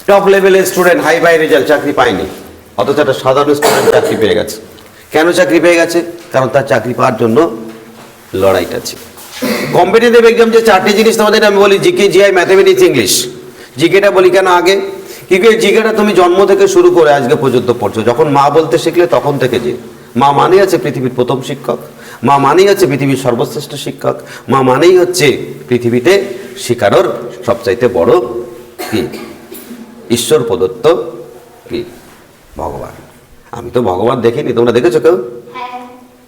Top লেভেলের student hi fi result চাকরি পায়নি, অথচ একটা সাধারণ স্টুডেন্ট চাকরি পেয়ে গেছে। কেন চাকরি পেয়ে গেছে? কারণ তার চাকরি পাওয়ার জন্য লড়াইটা আছে। কম্পিটিটিভ এক্সাম যে চারটি জিনিস তোমাদের আমি বলি, জিকে, জিআই, ম্যাথামেটিক্স, ইংলিশ। জিকেটা বলি কেন আগে? কিন্তু এই জিকেটা তুমি জন্ম থেকে শুরু করে আজকে পর্যন্ত পড়ছো। যখন মা বলতে শিখলে তখন থেকে যে মা মানেই আছে পৃথিবীর প্রথম শিক্ষক, মা মানেই হচ্ছে পৃথিবীর সর্বশ্রেষ্ঠ শিক্ষক, মা মানেই হচ্ছে পৃথিবীতে শিখানোর সবচাইতে বড় কি ঈশ্বর প্রদত্ত কি ভগবান। আমি তো ভগবান দেখিনি, তোমরা দেখেছো কেউ?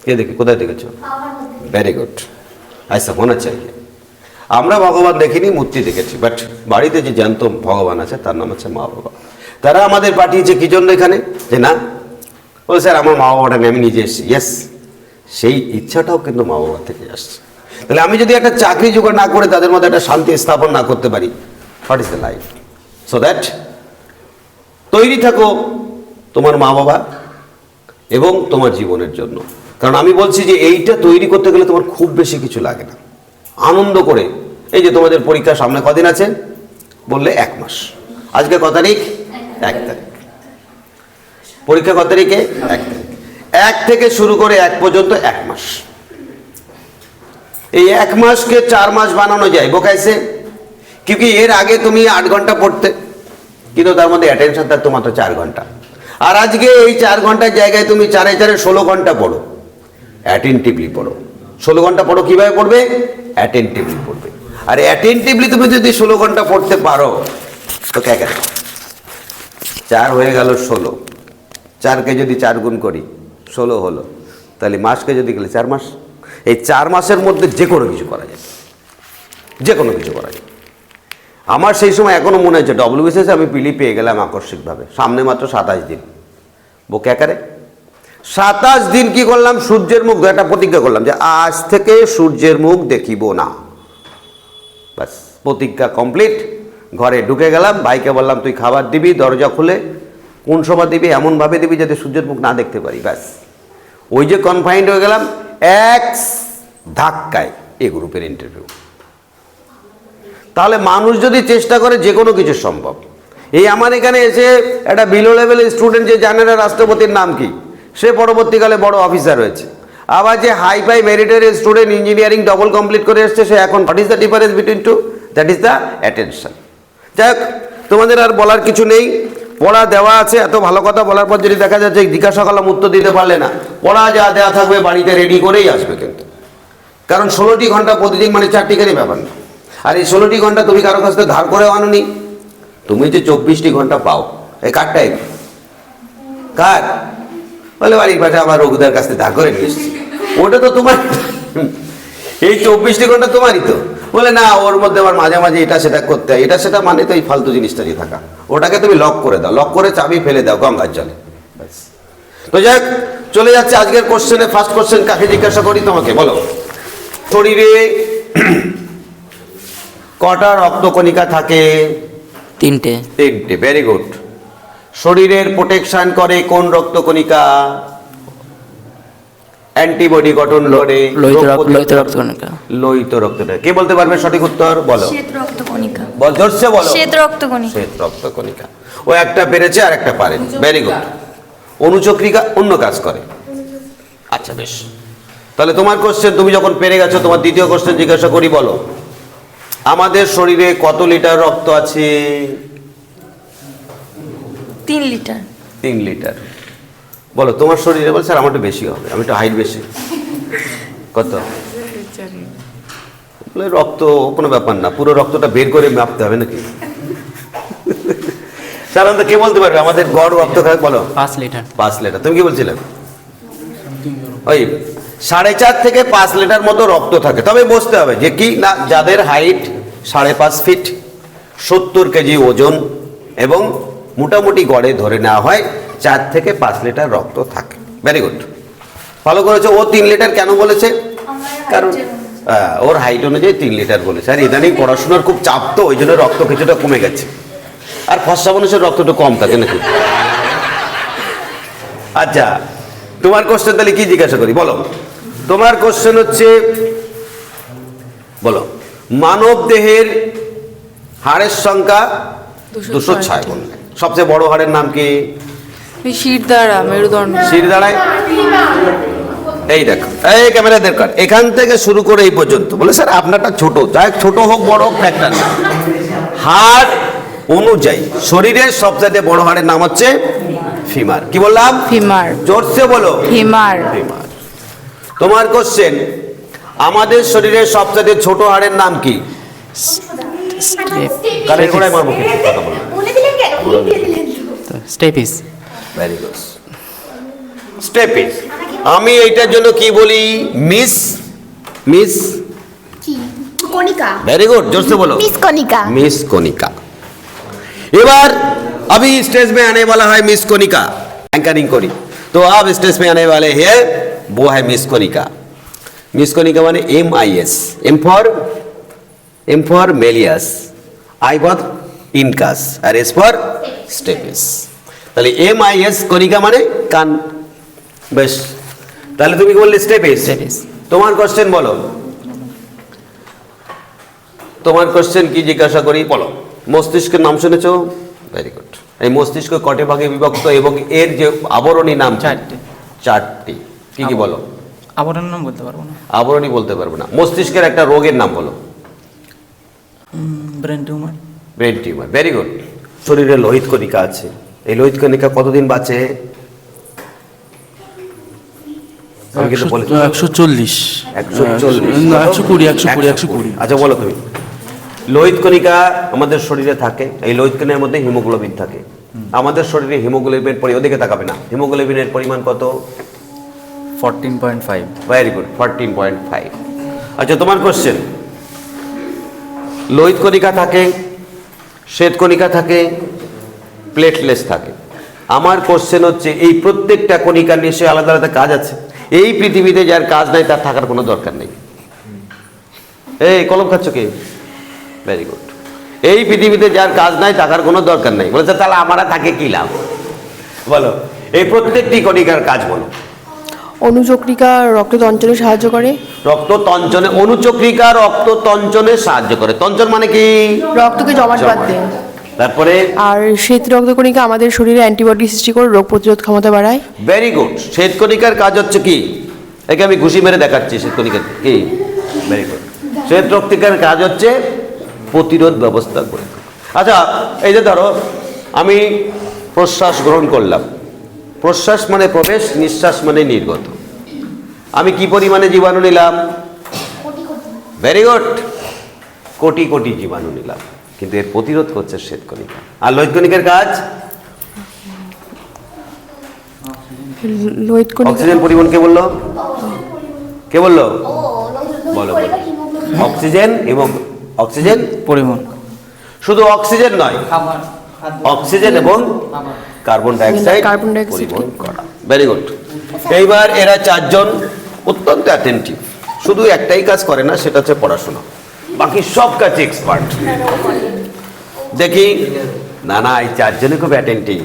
কে দেখি? কোথায় দেখেছো? ভেরি গুড, আচ্ছা মনে চাই। আমরা ভগবান দেখিনি, মূর্তি দেখেছি, বাট বাড়িতে যে জ্যান্ত ভগবান আছে তার নাম হচ্ছে মা বাবা। তারা আমাদের পাঠিয়েছে কি জন্য এখানে? যে না বলে স্যার আমার মা বাবাটা আমি নিজে এসেছি। ইয়েস, সেই ইচ্ছাটাও কিন্তু মা বাবার থেকে আসছে। তাহলে আমি যদি একটা চাকরি জোগাড় না করে তাদের মধ্যে একটা শান্তি স্থাপন না করতে পারি, what is the life? So that তৈরি থাকো তোমার মা বাবা এবং তোমার জীবনের জন্য। কারণ আমি বলছি যে এইটা তৈরি করতে গেলে তোমার খুব বেশি কিছু লাগে না। আনন্দ করে, এই যে তোমাদের পরীক্ষা সামনে কদিন আছে বললে? 1 মাস। আজকে কত তারিখ? 1 তারিখ। পরীক্ষা কত তারিখে? 1 তারিখ। 1 থেকে শুরু করে 1 পর্যন্ত 1 মাস। এই 1 মাসকে 4 মাস বানানো যায় বোকাইছে। কিন্তু এর আগে তুমি 8 ঘন্টা পড়তে, কিন্তু তার মধ্যে অ্যাটেনশন থাকতো মাত্র 4 ঘন্টা। আর আজকে এই 4 ঘন্টার জায়গায় তুমি 4 4 16 ঘন্টা পড়ো, অ্যাটেন্টিভলি পড়ো। 16 ঘন্টা পড়ো, কিভাবে পড়বে? অ্যাটেন্টিভলি পড়বে। আর অ্যাটেন্টিভলি তুমি যদি 16 ঘন্টা পড়তে পারো তো কে 4 হয়ে গেল 16, 4কে যদি 4 গুণ করি 16 হলো, তাহলে মাসকে যদি গেলে 4 মাস। এই 4 মাসের মধ্যে যে কোনো কিছু করা যায়, যে কোনো কিছু করা যায়। আমার সেই সময় এখনো মনে হচ্ছে ডব্লিউবিসিএস আমি পিলি পেয়ে গেলাম আকস্মিকভাবে, সামনে মাত্র 27 দিন। বোকে একারে 27 দিন কি করলাম? সূর্যের মুখ, একটা প্রতিজ্ঞা করলাম যে আজ থেকে সূর্যের মুখ দেখিব না। ব্যাস, প্রতিজ্ঞা কমপ্লিট। ঘরে ঢুকে গেলাম, ভাইকে বললাম তুই খাবার দিবি, দরজা খুলে কোন সময় দিবি এমনভাবে দিবি যাতে সূর্যের মুখ না দেখতে পারি। ব্যাস, ওই যে কনফাইন্ড হয়ে গেলাম, এক ধাক্কায় এ গ্রুপের ইন্টারভিউ। তাহলে মানুষ যদি চেষ্টা করে যে কোনো কিছু সম্ভব। এই আমার এখানে এসে একটা বিলো লেভেলের স্টুডেন্ট যে জানে না রাষ্ট্রপতির নাম কি, সে পরবর্তীকালে বড় অফিসার হয়েছে। আবার যে হাই ফাই মেরিটের স্টুডেন্ট ইঞ্জিনিয়ারিং ডবল কমপ্লিট করে এসছে, সে এখন what is the difference between two? That is the attention. যাই হোক, তোমাদের আর বলার কিছু নেই, পড়া দেওয়া আছে। এত ভালো কথা বলার পর যদি দেখা যাচ্ছে জিজ্ঞাসা করলাম উত্তর দিতে পারলে না, পড়া যা দেওয়া থাকবে বাড়িতে রেডি করেই আসবে কিন্তু। কারণ 16টি ঘন্টা প্রতিদিন মানে 4টি করে ব্যাপার না। আর এই 16টি ঘন্টা তুমি কারো কাছ থেকে ধার করে আনোনি। তুমি যে 24টি ঘন্টা পাও, এই কার টাইম? কার? বলে বাড়ির পাশে আমার রঘুদার কাছ থেকে ধার করে নিয়ে এসছি। ওটা তো তোমার, এই 24টি ঘন্টা তোমারই তো। বলে না, ওর মধ্যে আবার মাঝে মাঝে এটা সেটা করতে হয়। এটা সেটা মানে তো এই ফালতু জিনিসটা যে থাকা, ওটাকে তুমি লক করে দাও, লক করে চাবি ফেলে দাও গঙ্গার জলে। তো যাই হোক, চলে যাচ্ছে আজকের কোশ্চেনে। ফার্স্ট কোশ্চেন কাকে জিজ্ঞাসা করি তোমাকে, বলো শরীরে কটা রক্তকণিকা থাকে? 3টে। 3টে, ভেরি গুড। শরীরের প্রোটেকশন করে কোন রক্তকণিকা? অ্যান্টিবডি গঠন করে লোহিত রক্তকণিকা। লোহিত রক্তটা। কে বলতে পারবে সঠিক উত্তর? বলো। শ্বেত রক্তকণিকা। বল, জোরসে বলো। শ্বেত রক্তকণিকা। শ্বেত রক্তকণিকা। ও একটা পেরেছে আর একটা পারে। Very good. অনুচক্রিকা অন্য কাজ করে। আচ্ছা বেশ, তাহলে তোমার কোশ্চেন তুমি যখন পেরে গেছো, তোমার দ্বিতীয় কোশ্চেন জিজ্ঞাসা করি, বলো আমাদের শরীরে কত লিটার রক্ত আছে? 3 লিটার। 3 লিটার। বলো তোমার শরীরে। বল স্যার আমার একটু বেশি হবে, আমি একটু হাইট বেশি। কত? বলে রক্ত কোনো ব্যাপার না, পুরো রক্তটা বের করে মাপতে হবে নাকি? সাধারণত কে বলতে পারবে আমাদের গড় রক্ত খায়? বলো। 5 লিটার। 5 লিটার। তুমি কি বলছিলে? ওই 4.5 থেকে 5 লিটার মতো রক্ত থাকে। তবে বুঝতে হবে যে কি না, যাদের হাইট 5.5 ফিট, 70 কেজি ওজন এবং মোটামুটি গড়ে ধরে নেওয়া হয় 4 থেকে 5 লিটার রক্ত থাকে। ভেরি গুড, ভালো করেছো। ও 3 লিটার কেন বলেছে? কারণ ওর হাইট অনুযায়ী 3 লিটার বলেছে। আর ইদানিং পড়াশোনার খুব চাপ, তো ওই জন্য রক্ত কিছুটা কমে গেছে। আর ফর্সা মানুষের রক্তটা কম থাকে নাকি? আচ্ছা, তোমার কোশ্চেন তাহলে কি জিজ্ঞাসা করি, বলো। তোমার কোশ্চেন হচ্ছে, বলো মানব দেহের হাড়ের সংখ্যা 206 বললে। সবচেয়ে বড় হাড়ের নাম কি? শিরদাঁড়া, মেরুদণ্ড। শির দাঁড়ায়। এই দেখো, এই ক্যামেরা দরকার, এখান থেকে শুরু করে এই পর্যন্ত। বলে স্যার আপনারটা ছোট, যাই হোক, ছোট হোক বড় হোক একটা না, হাড় অনুযায়ী শরীরের সবচেয়ে বড় হাড়ের নাম হচ্ছে ফিমার। কি বললাম? ফিমার। জোরসে বলো। ফিমার। ফিমার। তোমার কোশ্চেন, আমাদের শরীরের সবচেয়ে ছোট হাড়ের নাম কি? কানের গোড়ায় মারবো কিন্তু, কথা বলো। স্টেপিস। Very good. স্টেপিস। আমি এইটার জন্য কি বলি? মিস মিস কি কণিকা। वेरी गुड, जोर से बोलो। मिस कणिका। मिस कोनिका। एबार अभी स्टेज में आने वाला है मिस कोनिका, एंकरिंग करी। तो अब स्टेज में आने वाले हैं वो है मिस कोनिका। मिस कोनिका माने MIS, M for malleus, I for incus और S फॉर स्टेपिस। তাহলে MIS কোনিকা মানে কান। বেশ, তাহলে তুমি বললে স্টেপিস। তোমার কোশ্চেন বলো, তোমার কোশ্চেন কি জিজ্ঞাসা করি বলো। মস্তিষ্কের নাম শুনেছো? Very good. এই মস্তিষ্ক কটে ভাগে বিভক্ত এবং এর যে আবরণী নাম? চারটি। কি কি বলো? আবরণ নাম বলতে পারবো না। আবরণী বলতে পারবো না। মস্তিষ্কের একটা রোগের নাম বলো। Brain tumour. Brain tumour. Very good. শরীরে লোহিত কণিকা আছে, এই লোহিত কণিকা কতদিন বাঁচে? আমি কিন্তু বলি 140 120 আচ্ছা বলো তুমি। লোহিত কণিকা আমাদের শরীরে থাকে, এই লোহিত কণিকার মধ্যে হিমোগ্লোবিন থাকে। আমাদের শরীরে হিমোগ্লোবিনের ওদিকে তাকাবে না, হিমোগ্লোবিনের পরিমাণ কত? 14.5। Very good, 14.5। আচ্ছা তোমার কোশ্চেন, লোহিত কণিকা থাকে, শ্বেত কণিকা থাকে, প্লেটলেস থাকে। আমার কোশ্চেন হচ্ছে এই প্রত্যেকটা কণিকার নিশ্চয়ই আলাদা আলাদা কাজ আছে। এই পৃথিবীতে যার কাজ নাই তার থাকার কোনো দরকার নেই। এই কলম খাচ্ছ কে? Very good. এই পৃথিবীতে যার কাজ নাই থাকার কোনো দরকার নেই। বলেছে তাহলে আমরা থাকে কি লাভ? বলো, এই প্রত্যেকটি কণিকার কাজ বলো। অনুচক্রিকা রক্ত তঞ্চনে সাহায্য করে। রক্ত তঞ্চনে, অনুচক্রিকা রক্ত তঞ্চনে সাহায্য করে। তঞ্চন মানে কি? রক্তকে জমাট বাঁধতে। তারপরে আর শ্বেত রক্তকণিকা আমাদের শরীরে অ্যান্টিবডি সৃষ্টি করে রোগ প্রতিরোধ ক্ষমতা বাড়ায়। Very good. শ্বেতকণিকার কাজ হচ্ছে কি? একে আমি ঘুষি মেরে দেখাচ্ছি। শ্বেতকণিকার কি? Very good. শ্বেত রক্তিকার কাজ হচ্ছে প্রতিরোধ ব্যবস্থা করে। আচ্ছা এই যে ধরো আমি প্রশ্বাস গ্রহণ করলাম, প্রশ্বাস মানে প্রবেশ, নিঃশ্বাস মানে নির্গত। আমি কি পরিমাণে জীবাণু নিলাম? ভেরি গুড, কোটি কোটি জীবাণু নিলাম, কিন্তু এর প্রতিরোধ করছে শ্বেতকণিকা। আর লোহিতকণিকার কাজ? লোহিত কণিকা অক্সিজেন পরিবহন কে বললো? কে বললো? বলো বলো। অক্সিজেন এবং অক্সিজেন পরিবহন। শুধু অক্সিজেন নয়, অক্সিজেন এবং কার্বন ডাইঅক্সাইড কার্বন ডাইঅক্সাইড পরিবহন করা। Very good. এইবার এরা চারজন অত্যন্ত অ্যাটেন্টিভ, শুধু একটাই কাজ করে না, সেটা হচ্ছে পড়াশোনা। বাকি সব কাজে এক্সপার্ট। দেখি না না, এই চারজনে খুব অ্যাটেন্টিভ।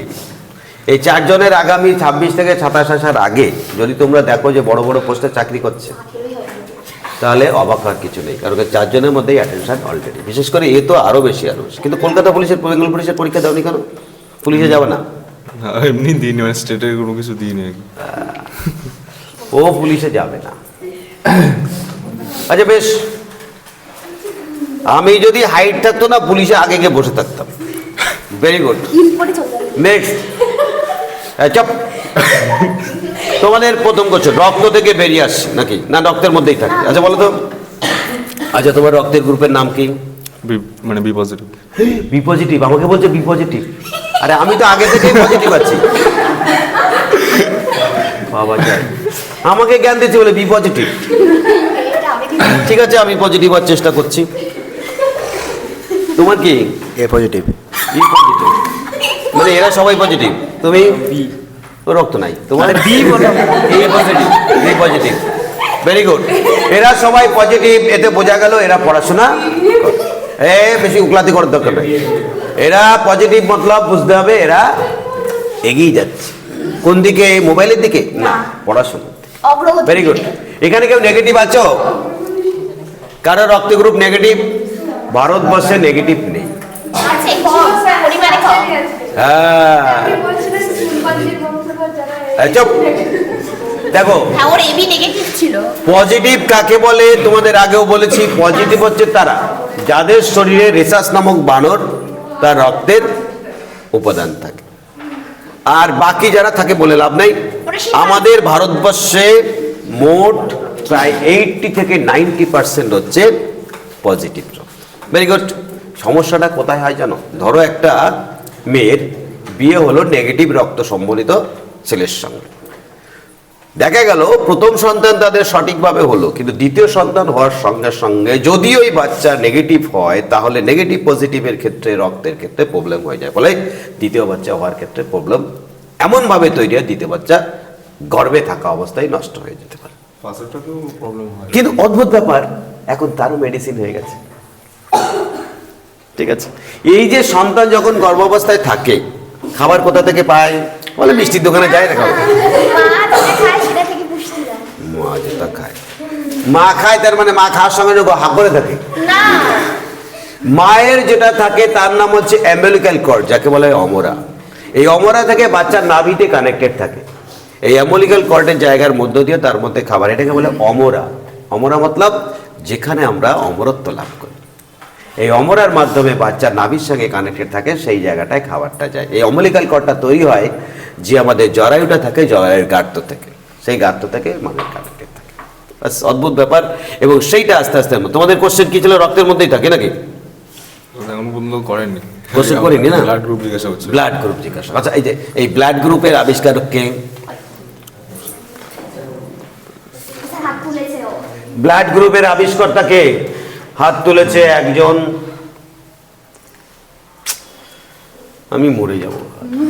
এই চারজনের আগামী 26 থেকে 27 আসার আগে যদি তোমরা দেখো যে বড় বড় পোস্টে চাকরি করছে, তাহলে অবাক হওয়ার কিছু নেই, কারণ চারজনের মধ্যেই অ্যাটেনশন অলরেডি। বিশেষ করে এ তো আরও বেশি। কিন্তু কলকাতা পুলিশের, বেঙ্গল পুলিশের পরীক্ষা দাওনি কেন? পুলিশে যাবে না? এমনি দিইনি, মানে স্টেটের কোনো কিছু দিইনি। ও পুলিশে যাবে না। আচ্ছা বেশ, আমি যদি হাইট থাকতো না, পুলিশে আগে গিয়ে বসে থাকতাম। Very good. নেক্সট। চপ। তোমাদের প্রথম কোশ্চেন, রক্ত থেকে বেরিয়ে আসছে নাকি না রক্তের মধ্যেই থাকে? আচ্ছা বলো তো। আচ্ছা তোমার রক্তের গ্রুপের নাম কি? মানে বি পজিটিভ। B positive? আমাকে বলছে বি পজিটিভ। আরে আমি তো আগে থেকেই পজিটিভ আছি। বাবা যায়, আমাকে জ্ঞান দিচ্ছে বলে বি পজিটিভ। ঠিক আছে, আমি পজিটিভ হওয়ার চেষ্টা করছি। তোমার কি? এ পজিটিভ। বি পজিটিভ মানে এরা সবাই পজিটিভ, তুমি বি। তো রক্ত নাই তোমার? B positive. B positive. Very good. এরা সবাই পজিটিভ, এতে বোঝা গেল এরা পড়াশোনা বেশি উকলাতি করার দরকার নেই। এরা পজিটিভ মতলব বুঝতে হবে, এরা এগিয়ে যাচ্ছে। কোন দিকে? মোবাইলের দিকে না, পড়াশোনা। Very good. এখানে কেউ নেগেটিভ আছো? কারো রক্ত গ্রুপ নেগেটিভ? ভারতবর্ষে নেগেটিভ নেই। হ্যাঁ এই চুপ। দেখো হ্যাঁ ওর এবি নেগেটিভ ছিল। পজিটিভ কাকে বলে তোমাদের আগেও বলেছি, পজিটিভ হচ্ছে তারা যাদের শরীরে রেসাস নামক বানর তার রক্তের উপাদান থাকে, আর বাকি যারা থাকে বলে লাভ নাই। আমাদের ভারতবর্ষে মোট প্রায় 80 থেকে 90% হচ্ছে পজিটিভ রক্ত। Very good. সমস্যাটা কোথায় হয় জানো? ধরো একটা মেয়ের বিয়ে হলো নেগেটিভ রক্ত সম্বলিত ছেলের সঙ্গে, দেখা গেল প্রথম সন্তান তাদের সঠিকভাবে হলো, কিন্তু দ্বিতীয় সন্তান হওয়ার সঙ্গে সঙ্গে যদি ওই বাচ্চা নেগেটিভ হয় তাহলে নেগেটিভ পজিটিভের ক্ষেত্রে রক্তের ক্ষেত্রে প্রবলেম হয়ে যায়, ফলে দ্বিতীয় বাচ্চা হওয়ার ক্ষেত্রে প্রবলেম এমনভাবে তৈরি হয় দ্বিতীয় বাচ্চা গর্ভে থাকা অবস্থায় নষ্ট হয়ে যেতে পারে। ফার্স্টটাতেও প্রবলেম হয়। কিন্তু অদ্ভুত ব্যাপার, এখন তারও মেডিসিন হয়ে গেছে। ঠিক আছে, এই যে সন্তান যখন গর্ভাবস্থায় থাকে খাবার কোথা থেকে পায়? বলে মিষ্টির দোকানে যায় না খাবার। মা যেটা খায় সেটা থেকে পুষ্টি দেয়। মা যেটা খায়, মা খায় তার মানে মা খাওয়ার সঙ্গে যখন হাত করে থাকে না মায়ের যেটা থাকে তার নাম হচ্ছে অ্যাম্বিলিক্যাল কর্ড, যাকে বলে অমরা। এই অমরা থেকে বাচ্চার নাভিতে কানেক্টেড থাকে। এই অ্যাম্বিলিক্যাল কর্ডের জায়গার মধ্য দিয়ে তার মধ্যে খাবার, এটাকে বলে অমরা। অমরা মতলব যেখানে আমরা অমরত্ব লাভ করি। এই অমরার মাধ্যমে বাচ্চার নাভির সঙ্গে কানেক্টেড থাকে, সেই জায়গাটায় খাবারটা যায়। এই অম্বিলিক্যাল কর্ডটা তৈরি হয় যে আমাদের জরায়ুটা থাকে, জরায়ুর গার্ত থেকে, সেই গার্ত থেকে মানুষ কানেক্টেড থাকে। বাস, অদ্ভুত ব্যাপার। এবং সেইটা আস্তে আস্তে, তোমাদের কোশ্চেন কি ছিল? রক্তের মধ্যেই থাকে নাকি? এখন পর্যন্ত করেননি। কোশ্চেন করিনি না? ব্লাড গ্রুপ জিজ্ঞাসা হচ্ছে। ব্লাড গ্রুপ জিজ্ঞাসা। আচ্ছা, এই যে এই ব্লাড গ্রুপের আবিষ্কারক কে? আচ্ছা, হাত তুলেছে ও। ব্লাড গ্রুপের আবিষ্কর্তা কে? হাত তুলেছে একজন, আমি মরে যাব।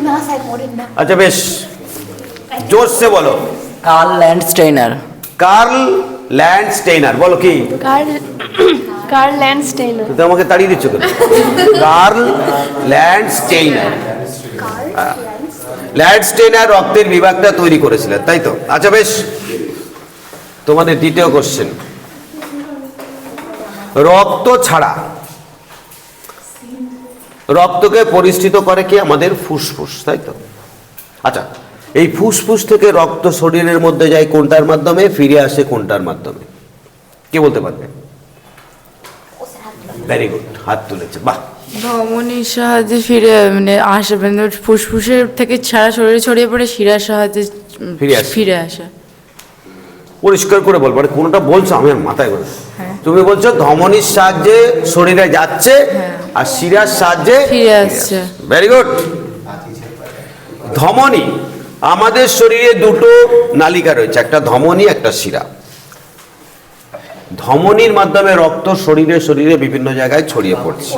না স্যার করেন না। আচ্ছা বেশ, জোরসে বলো। Karl Landsteiner. Karl Landsteiner. বলো কি? Karl Landsteiner. তুমি আমাকে তাড়িয়ে দিচ্ছ কেন? Curl Landsteiner. ল্যান্ডস্টেইনার রক্তের বিভাগটা তৈরি করেছিলেন, তাই তো? আচ্ছা বেশ, তোমাদের দ্বিতীয় কোশ্চেন। রক্ত ছাড়া রক্তকে পরিস্থিত করে কি? আমাদের ফুসফুস, তাই তো? আচ্ছা, এই ফুসফুস থেকে রক্ত শরীরের মধ্যে যায় কোনটার মাধ্যমে, ফিরে আসে কোনটার মাধ্যমে? কে বলতে পারবে? ভেরি গুড, হাত তুলেছে, বাহ। ধমনির সাহায্যে ফিরে মানে আসে, মানে ফুসফুসের থেকে সারা শরীরে ছড়িয়ে পড়ে শিরার সাহায্যে ফিরে আসে। পরিষ্কার করে বলবো, মানে কোনটা বলছো আমি আর মাথায় বলছি। তুমি বলছো ধমনির সাহায্যে শরীরে যাচ্ছে আর শিরার সাহায্যে ফিরে আসছে। Very good. ধমনী, আমাদের শরীরে দুটো নালিকা রয়েছে, একটা ধমনী একটা শিরা। ধমনীর মাধ্যমে রক্ত শরীরে শরীরে বিভিন্ন জায়গায় ছড়িয়ে পড়ছে,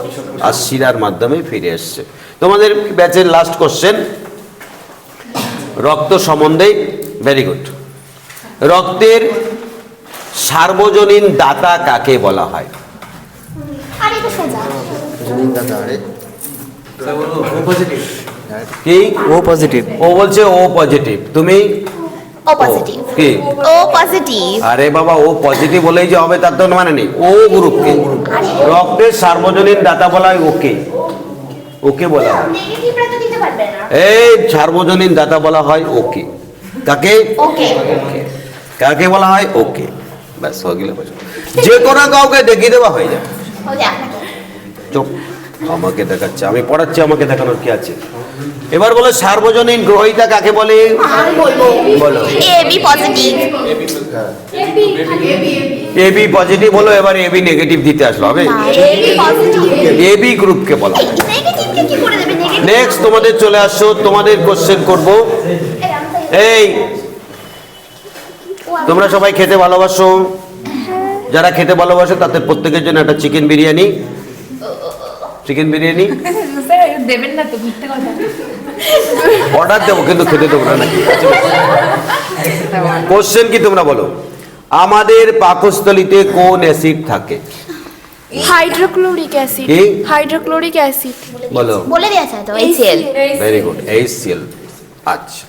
আর শিরার মাধ্যমে ফিরে এসছে। তোমাদের ব্যাচের লাস্ট কোশ্চেন রক্ত সম্বন্ধে। Very good. রক্তের সার্বজনীন দাতা কাকে বলা হয়? আর এটা সোজা। কি? ও পজিটিভ। ও বলছে ও পজিটিভ, তুমি? ও পজিটিভ। কি? ও পজিটিভ। আরে বাবা, ও পজিটিভ বলেই যে হবে তার তো মানে নেই। ও গ্রুপকে রক্তের সার্বজনীন দাতা বলা হয় ওকে। ওকে বলা হয়, নেগেটিভটা তো দিতে পারবে না। এই সার্বজনীন দাতা বলা হয় ওকে। কাকে? ওকে। কাকে বলা হয়? ওকে। ব্যাস হয়ে গেলে বোঝো। যে কোনো কাউকে দেখিয়ে দেওয়া হয়ে যায়। ও যে আপনাকে। চুপ, আমাকে দেখাচ্ছে, আমি পড়াচ্ছি, আমাকে দেখানোর কি আছে? এবার বলো সার্বজনীন গ্রহিতা কাকে বলে? আমি বলবো। বলো। AB positive. এবি পজিটিভ হলো, এবার এবি নেগেটিভ দিতে আসলো, হবে? AB positive. এবি গ্রুপকে বলা হয়। নেগেটিভকে কি করে দেবে? নেগেটিভ। নেক্সট তোমাদের চলে আসো, তোমাদের কোশ্চেন করব। এই তোমরা সবাই খেতে ভালোবাসো? যারা খেতে ভালোবাসো তাদের প্রত্যেকের জন্য একটা চিকেন বিরিয়ানি। চিকেন বিরিয়ানি দেবেন না তো, মিথ্যে কথা। অর্ডার দেবো, কিন্তু খেতে দেবো না নাকি? কোশ্চেন কি তোমরা বলো? আমাদের পাকস্থলীতে কোন অ্যাসিড থাকে? Hydrochloric acid. কি? Hydrochloric acid. বলো। বলে দিয়েছে তো HCl। Very good, HCl। আচ্ছা,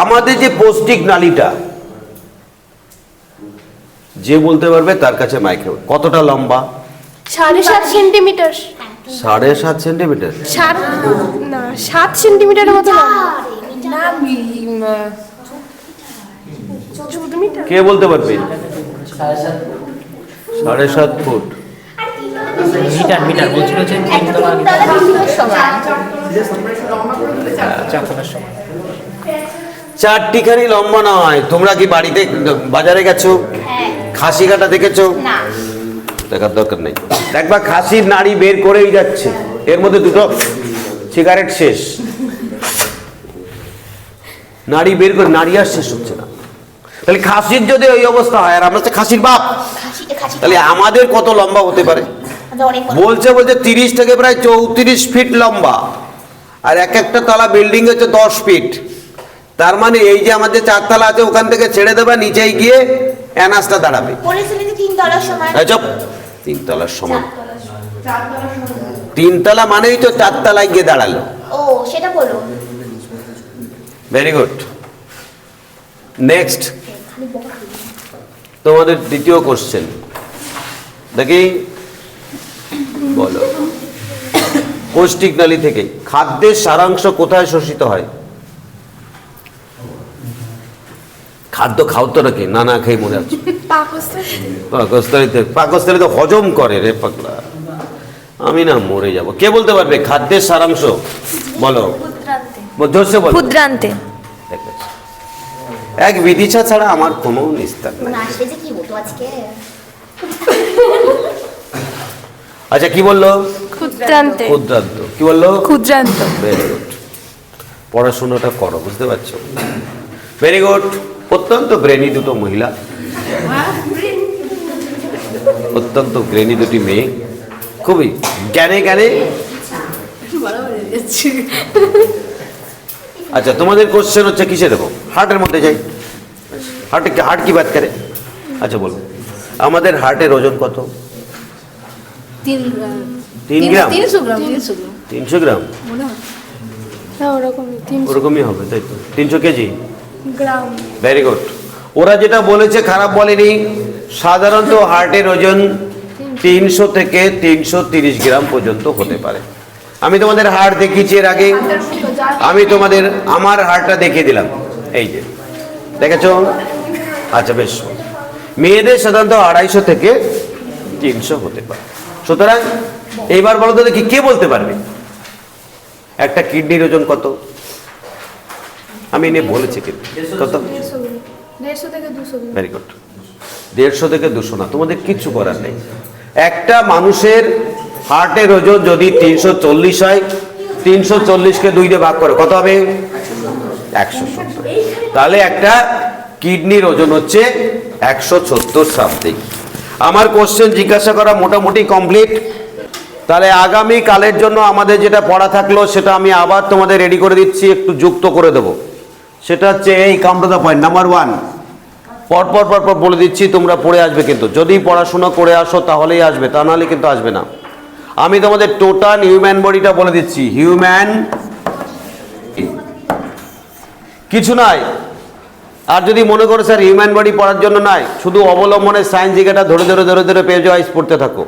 আমাদের যে পৌষ্টিক নালীটা, যে বলতে পারবে তার কাছে মাইক্রো কতটা লম্বা? 7.5 সেন্টিমিটার। 7.5 সেন্টিমিটার। 7 সেন্টিমিটারের মতো না। কে বলতে পারবে? 7.5 ফুট। মিটার মিটার বলছিল যে একটা তিনতলা বিল্ডিংয়ের সমান। চারটিখানি লম্বা নয়। তোমরা কি বাড়িতে বাজারে গেছো? হ্যাঁ। খাসি কাটা দেখেছো? না। দেখার দরকার নেই। দেখবা খাসির নাড়ি বের করেই যাচ্ছে, এর মধ্যে দুটো সিগারেট শেষ। নাড়ি বের করে নাড়ি আর শেষ হচ্ছে না। তাহলে খাসির যদি ওই অবস্থা হয়, আর আমরা হচ্ছে খাসির বাপ, খাসি তাহলে আমাদের কত লম্বা হতে পারে? অনেক বড়। বলছে 30 থেকে প্রায় 34 ফিট লম্বা, আর এক একটা তলা বিল্ডিং হচ্ছে 10 ফিট। তার মানে এই যে আমাদের 4 তলা আছে, ওখান থেকে ছেড়ে দেবে, নিচেই গিয়ে অ্যানাসটা দাঁড়াবে। বলেছিলেন যে তিনতলার সমান। এই চুপ, 3 তলার সমান। 3 তলা মানেই তো 4 তলায় গিয়ে দাঁড়ালো। ও সেটা বলো। Very good. নেক্সট তোমাদের দ্বিতীয় কোশ্চেন দেখি, বলো। পৌষ্টিক নালী থেকে খাদ্যের সারাংশ কোথায় শোষিত হয়? খাদ্য খাও তো নাকি? না না খেয়ে মনে আছে। পাকস্থলীতে। পাকস্থলীতে হজম করে রে পাগলা, আমি না মরে যাব। কে বলতে পারবে খাদ্যের সারাংশ? বলো, জোরসে বলো। ক্ষুদ্রান্তে। দেখেছো? এক বিদিশা ছাড়া আমার কোনো নিস্তার নাই। না আসলে যে কি হতো আজকে। আচ্ছা, কি বললো? ক্ষুদ্রান্তে। ক্ষুদ্রান্ত। কি বললো? ক্ষুদ্রান্ত। Very good. পড়াশোনাটা করো, বুঝতে পারছো? Very good. অত্যন্ত ব্রেনি দুটো মহিলা, অত্যন্ত ব্রেনি দুটি মেয়ে, খুবই জ্ঞানে জ্ঞানে। আচ্ছা, তোমাদের কোশ্চেন হচ্ছে কিসে দেবো? হার্টের মধ্যে যাই। হার্ট কি বাত করে? আচ্ছা বলো, আমাদের হার্টের ওজন কত? 3 গ্রাম। 3 গ্রাম? 300 গ্রাম। 300 গ্রাম? হ্যাঁ ওরকমই 300 ওরকমই হবে, তাই তো? 300 কেজি? গ্রাম। Very good. ওরা যেটা বলেছে খারাপ বলেনি। সাধারণত হার্টের ওজন 300 থেকে 330 গ্রাম পর্যন্ত হতে পারে। আমি তোমাদের হার্ট দেখিয়েছি এর আগে, আমি তোমাদের আমার হার্টটা দেখিয়ে দিলাম, এই যে দেখেছো? আচ্ছা বেশ। মেয়েদের সাধারণত 250 থেকে 300 হতে পারে। সুতরাং এইবার বলো তো দেখি, কে বলতে পারবে একটা কিডনির ওজন কত? আমি এনে বলেছি কিন্তু কত? 150 থেকে 200। Very good. 150 থেকে 200 না, তোমাদের কিচ্ছু করার নেই। একটা মানুষের হার্টের ওজন যদি 340 হয়, 340কে 2 দিয়ে ভাগ করো, কত হবে? 170। তাহলে একটা কিডনির ওজন হচ্ছে 170 সামথিং। আমার কোশ্চেন জিজ্ঞাসা করা মোটামুটি কমপ্লিট। তাহলে আগামী কালের জন্য আমাদের যেটা পড়া থাকলো সেটা আমি আবার তোমাদের রেডি করে দিচ্ছি, একটু যুক্ত করে দেবো। সেটা হচ্ছে এই come to the point, number 1। পরপর বলে দিচ্ছি, তোমরা পড়ে আসবে কিন্তু। যদি পড়াশোনা করে আসো তাহলেই আসবে, তা নাহলে কিন্তু আসবে না। আমি তোমাদের টোটাল হিউম্যান বডিটা বলে দিচ্ছি। হিউম্যান কিছু নয়। আর যদি মনে করো স্যার হিউম্যান বডি পড়ার জন্য নয়, শুধু অবলম্বনের সায়েন্স জিজ্ঞাটা ধরে ধরে পেজ ওয়াইজ পড়তে থাকো।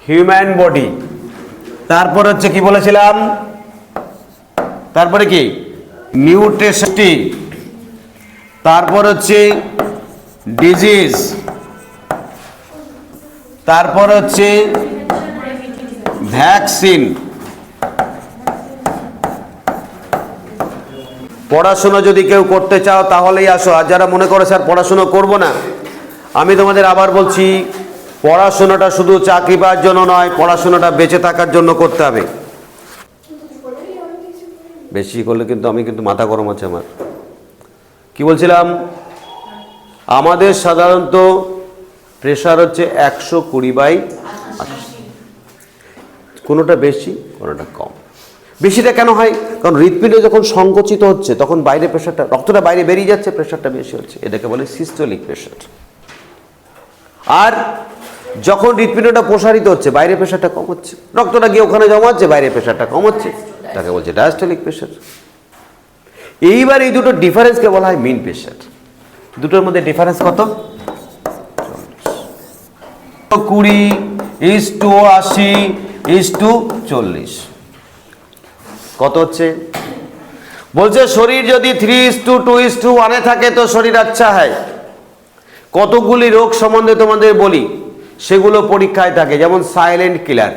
হিউম্যান বডি, তারপর হচ্ছে কি বলেছিলাম, তারপরে কি নিউট্রিশন, তারপর হচ্ছে ডিজিজ, তারপর হচ্ছে ভ্যাকসিন। পড়াশোনা যদি কেউ করতে চাও তাহলেই আসো। আর যারা মনে করো স্যার পড়াশোনা করব না, আমি তোমাদের আবার বলছি, পড়াশোনাটা শুধু চাকরি পাওয়ার জন্য নয়, পড়াশোনাটা বেঁচে থাকার জন্য করতে হবে। বেশি করলে কিন্তু আমি কিন্তু মাথা গরম আছে আমার। কি বলছিলাম? আমাদের সাধারণত প্রেশার হচ্ছে 120/80, কোনোটা বেশি কোনোটা কম। বেশিটা কেন হয়? কারণ হৃৎপিণ্ড যখন সংকুচিত হচ্ছে তখন বাইরে প্রেশারটা, রক্তটা বাইরে বেরিয়ে যাচ্ছে, প্রেশারটা বেশি হচ্ছে, এটাকে বলে সিস্টোলিক প্রেশার। আর যখন হৃৎপিণ্ডটা প্রসারিত হচ্ছে বাইরে প্রেশারটা কম হচ্ছে, রক্তটা গিয়ে ওখানে জমা হচ্ছে, বাইরে প্রেশারটা কম হচ্ছে, তাকে বলছে ডায়াস্টোলিক প্রেশার। এইবার এই দুটো ডিফারেন্সকে বলা হয় মিন প্রেশার। দুটোর মধ্যে ডিফারেন্স কত? 20:80 3:40 কত হচ্ছে? বলছে শরীর যদি 3:2:1 থাকে তো শরীর আচ্ছা হয়। কতগুলি রোগ সম্বন্ধে তোমাদের বলি, সেগুলো পরীক্ষায় থাকে, যেমন সাইলেন্ট কিলার,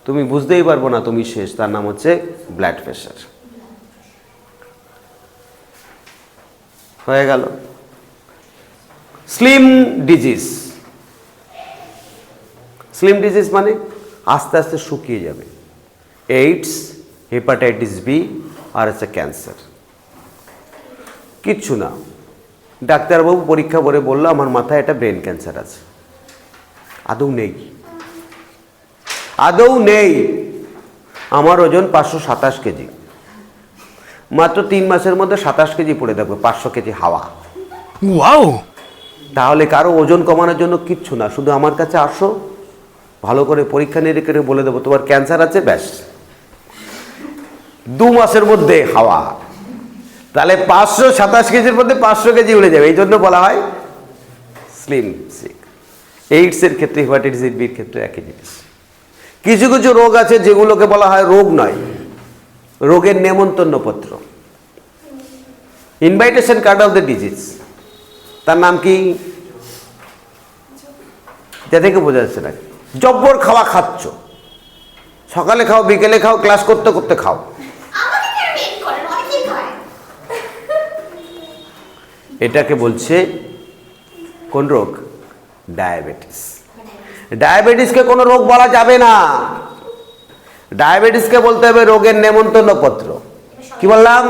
তুমি বুঝতেই পারবো না তুমি শেষ, তার নাম হচ্ছে ব্লাড প্রেশার। হয়ে গেল। স্লিম ডিজিজ, স্লিম ডিজিজ মানে আস্তে আস্তে শুকিয়ে যাবে। এইডস, হেপাটাইটিস বি আর হচ্ছে ক্যান্সার। কিচ্ছু না, ডাক্তারবাবু পরীক্ষা করে বললো আমার মাথায় একটা ব্রেন ক্যান্সার আছে। আদৌ নেই, আদৌ নেই। আমার ওজন 527 কেজি, মাত্র 3 মাসের মধ্যে 27 কেজি পড়ে থাকবে, 500 কেজি হাওয়া। ওয়াও! তাহলে কারো ওজন কমানোর জন্য কিচ্ছু না, শুধু আমার কাছে আসো, ভালো করে পরীক্ষা নিরীক্ষা করে বলে দেবো তোমার ক্যান্সার আছে, ব্যাস 2 মাসের মধ্যে হাওয়া। তাহলে 527 কেজির মধ্যে 500 কেজি উড়ে যাবে। এই জন্য বলা হয় স্লিম সিক। এইডসের ক্ষেত্রে, হেপাটাইটিস বির ক্ষেত্রে একই জিনিস। কিছু কিছু রোগ আছে যেগুলোকে বলা হয় রোগ নয়, রোগের নেমন্তন্নপত্র, invitation card of the disease. তার নাম কি? যা থেকে বোঝা যাচ্ছে না। জব্বর খাওয়া খাচ্ছ, সকালে খাও, বিকেলে খাও, ক্লাস করতে করতে খাও। আমাকে কেন মেক করেন? অনেকেই খায়। এটাকে বলছে কোন রোগ? ডায়াবেটিস। ডায়াবেটিসকে কোনো রোগ বলা যাবে না, ডায়াবেটিসকে বলতে হবে রোগের নেমন্তন্নপত্র। কি বললাম?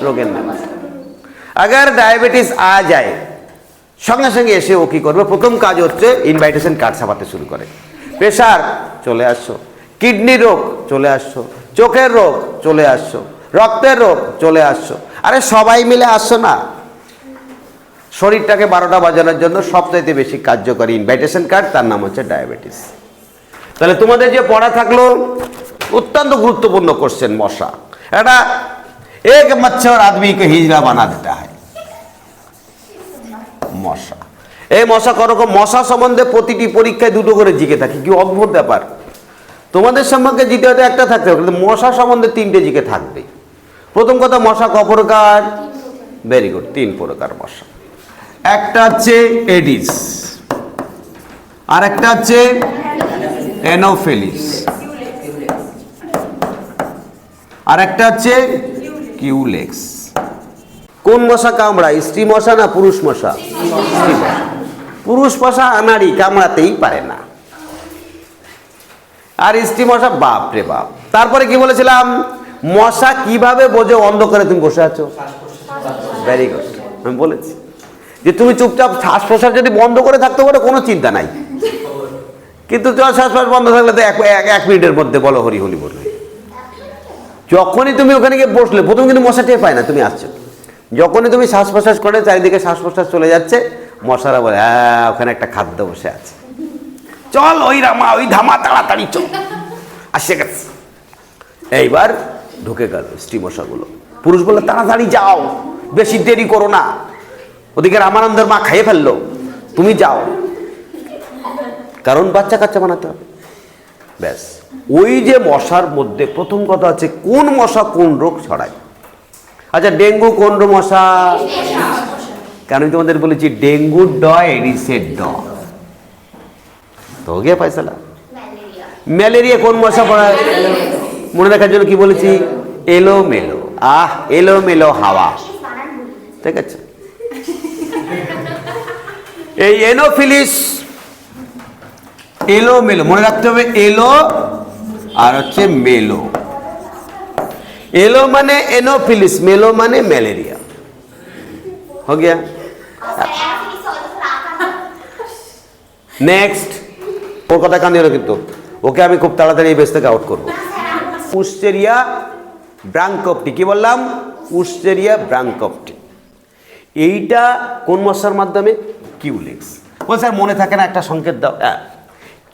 রোগের নেমন্তন্ন। আগার ডায়াবেটিস আ যায়, সঙ্গে সঙ্গে এসে ও কি করবে? প্রথম কাজ হচ্ছে ইনভাইটেশন কার্ড ছাপাতে শুরু করে। প্রেশার, চলে আসছো। কিডনি রোগ, চলে আসছো। চোখের রোগ, চলে আসছো। রক্তের রোগ, চলে আসছো। আরে সবাই মিলে আসছো না। শরীরটাকে 12টা বাজানোর জন্য সবচাইতে বেশি কার্যকরী ইনভাইটেশন কার্ড, তার নাম হচ্ছে ডায়াবেটিস। তাহলে তোমাদের যে পড়া থাকলো, অত্যন্ত গুরুত্বপূর্ণ কোশ্চেন, মশা। এটা এক মচ্ছর আদমিকে হিজড়া বানা দিতে হয়। মশা, এই মশা করকম। মশা সম্বন্ধে প্রতিটি পরীক্ষায় 2টো করে জিকে থাকি, কি অদ্ভুত ব্যাপার। তোমাদের সম্পর্কে জিতে হয়তো একটা থাকতে হবে, কিন্তু মশা সম্বন্ধে 3টে জিকে থাকবে। প্রথম কথা, মশা ক প্রকার? ভেরি গুড, 3 প্রকার মশা। একটা হচ্ছে এডিস, আর একটা হচ্ছে এনোফিলিস, আর একটা হচ্ছে কিউলেক্স। কোন মশা কামড়ায়? স্ত্রী মশা না পুরুষ মশা? স্ত্রী মশা। পুরুষ মশা আনাড়ি, কামড়াতেই পারে না। আর স্ত্রী মশা বাপ রে বাপ। তারপরে কি বলেছিলাম? মশা কিভাবে বোঝো অন্ধকারে তুমি বসে আছো? ভেরি গুড, আমি বলেছি যে তুমি চুপচাপ শ্বাস প্রশ্বাস যদি বন্ধ করে থাকতে পারো কোনো চিন্তা নাই, কিন্তু তোমার শ্বাস প্রশ্বাস বন্ধ থাকলে তো 1 মিনিটের মধ্যে বলো হরি হরি বলবে। যখনই তুমি ওখানে গিয়ে বসলে, প্রথম কিন্তু মশা টের পায় না তুমি আসছো। যখনই তুমি শ্বাস প্রশ্বাস করে চারিদিকে শ্বাস প্রশ্বাস চলে যাচ্ছে, মশারা বলে হ্যাঁ ওখানে একটা খাদ্য বসে আছে, চল ওই রামা ওই ধামা তাড়াতাড়ি চল, আসে গেছে। এইবার ঢুকে গেল স্ত্রী মশাগুলো। পুরুষ বললে তাড়াতাড়ি যাও, বেশি দেরি করো না, ওদিকে রামানন্দের মা খাইয়ে ফেললো, তুমি যাও, কারণ বাচ্চা কাচ্চা বানাতে হবে। ব্যাস, ওই যে মশার মধ্যে প্রথম কথা আছে কোন মশা কোন রোগ ছড়ায়। আচ্ছা, ডেঙ্গু কোন মশা? কেন আমি তোমাদের বলেছি ডেঙ্গু ড, এডিসের ড, তো গিয়ে পাইসালা। ম্যালেরিয়া কোন মশা পড়ায়? মনে রাখার জন্য কি বলেছি? এলো মেলো। এলো মেলো হাওয়া, ঠিক আছে। এই এনোফিলিস, এলো মেলো মনে রাখতে হবে, এলো আর হচ্ছে মেলো। এলো মানে এনোফিলিস, মেলো মানে ম্যালেরিয়া। हो गया? নেক্সট, ওর কথা কান দিও কিন্তু, ওকে আমি খুব তাড়াতাড়ি এই বেস থেকে আউট করবো। উস্টেরিয়া ব্রাঙ্কপটি, কি বললাম? উস্টেরিয়া ব্রাঙ্কপটি। এইটা কোন মশার মাধ্যমে? কিউলেক্স। বল স্যার মনে থাকে না, একটা সংকেত দাও।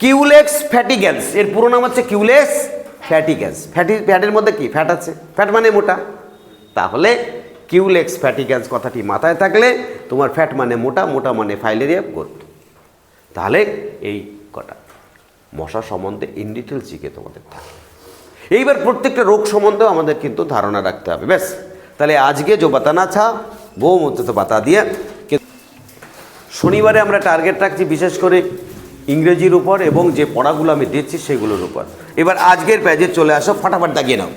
কিউলেক্স ফ্যাটিগ্যান্স, এর পুরো নাম হচ্ছে কিউলেক্স ফ্যাটিগ্যান্স। ফ্যাটের মধ্যে কি? ফ্যাট আছে, ফ্যাট মানে মোটা। তাহলে কিউলেক্স ফ্যাটিগ্যান্স কথাটি মাথায় থাকলে তোমার ফ্যাট মানে মোটা, মোটা মানে ফাইলেরিয়া গ্রোথ। তাহলে এই কটা মশা সম্বন্ধে ইন ডিটেলস শিখে তোমাদের থাকে। এইবার প্রত্যেকটা রোগ সম্বন্ধেও আমাদের কিন্তু ধারণা রাখতে হবে। ব্যাস, তাহলে আজকে যে বাতানা ছা বউ মধ্যে তো বাতা দিয়ে। শনিবারে আমরা টার্গেট রাখছি বিশেষ করে ইংরেজির উপর এবং যে পড়াগুলো আমি দিচ্ছি সেগুলোর উপর। এবার আজকের পেজে চলে আসো, ফাটাফাট দাগিয়ে নাও।